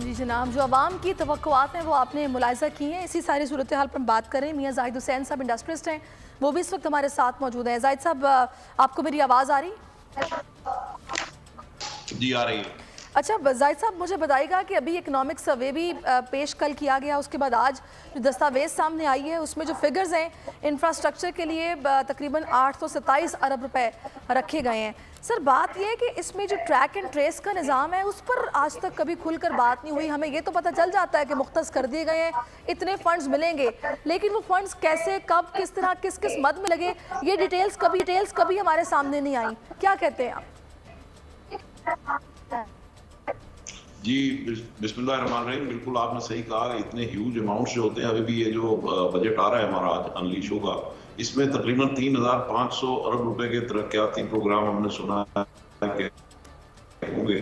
जी जनाब, जो आवाम की तवक्कुआत हैं वो आपने मुलाहिज़ा की हैं। इसी सारी सूरत हाल पर बात करें। मियाँ जाहिद हुसैन साहब इंडस्ट्रिस्ट हैं, वो भी इस वक्त हमारे साथ मौजूद हैं। जाहिद साहब, आपको मेरी आवाज़ आ रही? जी आ रही है। अच्छा जाहिद साहब, मुझे बताइएगा कि अभी इकनॉमिक सर्वे भी पेश कल किया गया, उसके बाद आज जो दस्तावेज़ सामने आई है उसमें जो फिगर्स हैं इंफ्रास्ट्रक्चर के लिए तकरीबन 827 अरब रुपए रखे गए हैं। सर, बात यह है कि इसमें जो ट्रैक एंड ट्रेस का निज़ाम है उस पर आज तक कभी खुलकर बात नहीं हुई। हमें ये तो पता चल जाता है कि मुख्तस कर दिए गए हैं, इतने फंड्स मिलेंगे, लेकिन वो फंड्स कैसे, कब, किस तरह, किस किस मद में लगे, ये डिटेल्स कभी हमारे सामने नहीं आई। क्या कहते हैं आप? जी बिस्मिल्लाहिर्रहमानिर्रहीम, बिल्कुल आपने सही कहा। इतने ह्यूज अमाउंट्स जो होते हैं, अभी भी ये जो बजट आ रहा है हमारा आज अनलीश होगा, इसमें तकरीबन 3500 अरब रुपए के तरक्याती प्रोग्राम हमने सुना है होंगे,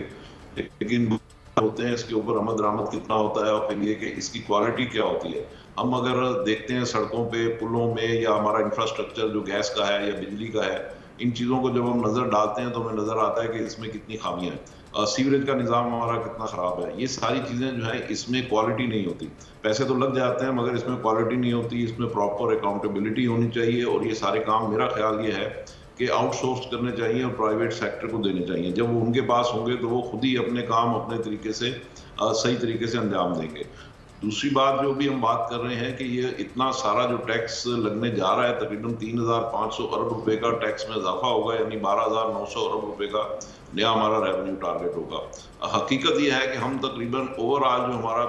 लेकिन होते हैं इसके ऊपर आमद दरामद कितना होता है और फिर ये कि इसकी क्वालिटी क्या होती है। हम अगर देखते हैं सड़कों पे, पुलों में, या हमारा इंफ्रास्ट्रक्चर जो गैस का है या बिजली का है, इन चीज़ों को जब हम नज़र डालते हैं तो हमें नज़र आता है कि इसमें कितनी खामियां हैं। सीवरेज का निज़ाम हमारा कितना ख़राब है। ये सारी चीज़ें जो है इसमें क्वालिटी नहीं होती। पैसे तो लग जाते हैं मगर इसमें क्वालिटी नहीं होती, इसमें प्रॉपर अकाउंटेबिलिटी होनी चाहिए। और ये सारे काम, मेरा ख्याल ये है कि आउटसोर्स करने चाहिए और प्राइवेट सेक्टर को देने चाहिए। जब वो उनके पास होंगे तो वो खुद ही अपने काम अपने तरीके से सही तरीके से अंजाम देंगे। दूसरी बात जो भी हम बात कर रहे हैं कि ये इतना सारा जो टैक्स लगने जा रहा है, तकरीबन 3500 अरब रुपए का टैक्स में इजाफा होगा, यानी 12900 अरब रुपए का नया हमारा रेवेन्यू टारगेट होगा। हकीकत ये है कि हम तकरीबन ओवरऑल जो हमारा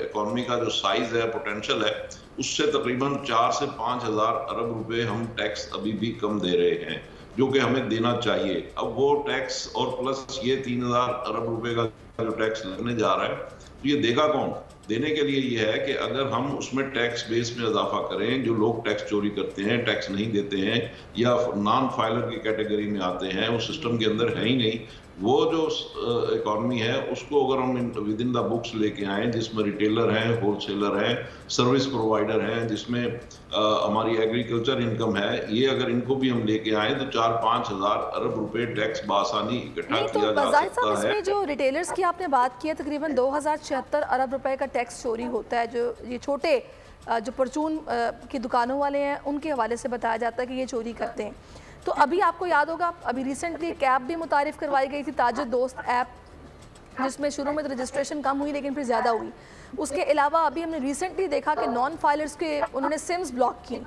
इकॉनमी का जो साइज है, पोटेंशियल है, उससे तकरीबन 4 से 5000 अरब रुपए हम टैक्स अभी भी कम दे रहे हैं, जो कि हमें देना चाहिए। अब वो टैक्स और प्लस ये 3000 अरब रुपए का जो टैक्स लगने जा रहा है, तो ये देगा कौन? देने के लिए ये है कि अगर हम उसमें टैक्स बेस में इजाफा करें, जो लोग टैक्स चोरी करते हैं, टैक्स नहीं देते हैं या नॉन फाइलर की कैटेगरी में आते हैं, वो सिस्टम के अंदर है ही नहीं, वो जो इकॉनमी है उसको अगर हम विद इन द बुक्स लेके आए, जिसमें रिटेलर हैं, होलसेलर हैं, सर्विस प्रोवाइडर हैं, जिसमें हमारी एग्रीकल्चर इनकम है, ये अगर इनको भी हम लेके आए तो 4-5 हजार अरब रुपए टैक्स बासानी इकट्ठा किया जा सकता है। इसमें जो रिटेलर्स की आपने बात की है, तकरीबन 2076 अरब रुपए का टैक्स चोरी होता है, जो ये छोटे जो परचून की दुकानों वाले हैं उनके हवाले से बताया जाता है कि ये चोरी करते हैं। तो अभी आपको याद होगा, अभी रिसेंटली एक ऐप भी मुतारिफ करवाई गई थी, ताज दोस्त ऐप, जिसमें शुरू में तो रजिस्ट्रेशन कम हुई लेकिन फिर ज़्यादा हुई। उसके अलावा अभी हमने रिसेंटली देखा कि नॉन फाइलर्स के उन्होंने सिम्स ब्लॉक की,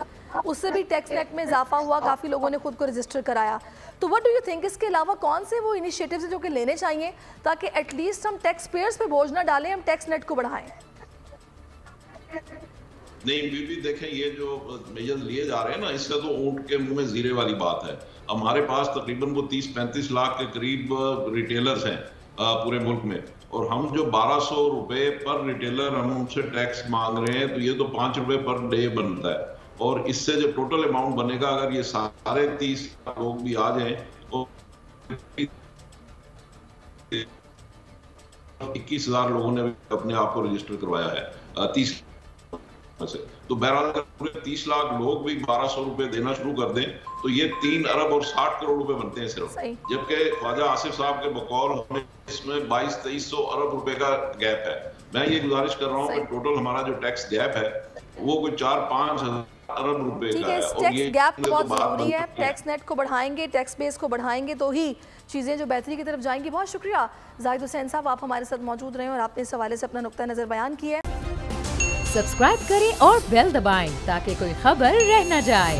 उससे भी टैक्स नेट में इजाफा हुआ, काफ़ी लोगों ने खुद को रजिस्टर कराया। तो व्हाट डू यू थिंक, इसके अलावा कौन से वो इनिशिएटिव्स हैं जो कि लेने चाहिए ताकि एटलीस्ट हम टैक्स पेयर्स पे बोझ ना डालें, हम टैक्स नेट को बढ़ाएं? नहीं, भी देखें, ये जो मेजर्स लिए जा रहे हैं ना, इसका तो ऊंट के मुंह में जीरे वाली बात है। हमारे पास तकरीबन वो 30-35 लाख के करीब रिटेलर्स हैं पूरे मुल्क में, और हम जो 1200 रुपए पर रिटेलर हम उनसे टैक्स मांग रहे हैं, तो ये तो 5 रुपए पर डे बनता है। और इससे जो टोटल अमाउंट बनेगा, अगर ये सारे 30 लोग भी आ जाएं तो 21,000 लोगों ने अपने आप को रजिस्टर करवाया है 30 से। तो बहरहाल अगर पूरे 30 लाख लोग भी 1200 रुपए देना शुरू कर दें तो ये 3 अरब और 60 करोड़ रुपए बनते हैं सिर्फ। जबकि ख्वाजा आसिफ साहब के बकौल हमें इसमें 2200-2300 अरब रुपए का गैप है। मैं ये गुजारिश कर रहा हूँ कि टोटल हमारा जो टैक्स गैप है वो कोई 4-5 अरब रुपए का है। और ये गैप बहुत जरूरी है। टैक्स नेट को बढ़ाएंगे, टैक्स बेस को बढ़ाएंगे तो ही चीज़ें जो बेहतरी की तरफ जाएंगी। बहुत शुक्रिया जाहिद हुसैन साहब, आप हमारे साथ मौजूद रहे और आपने इस हवाले से अपना नुक्ता नज़र बयान किया है। सब्सक्राइब करें और बेल दबाएं ताकि कोई खबर रह न जाए।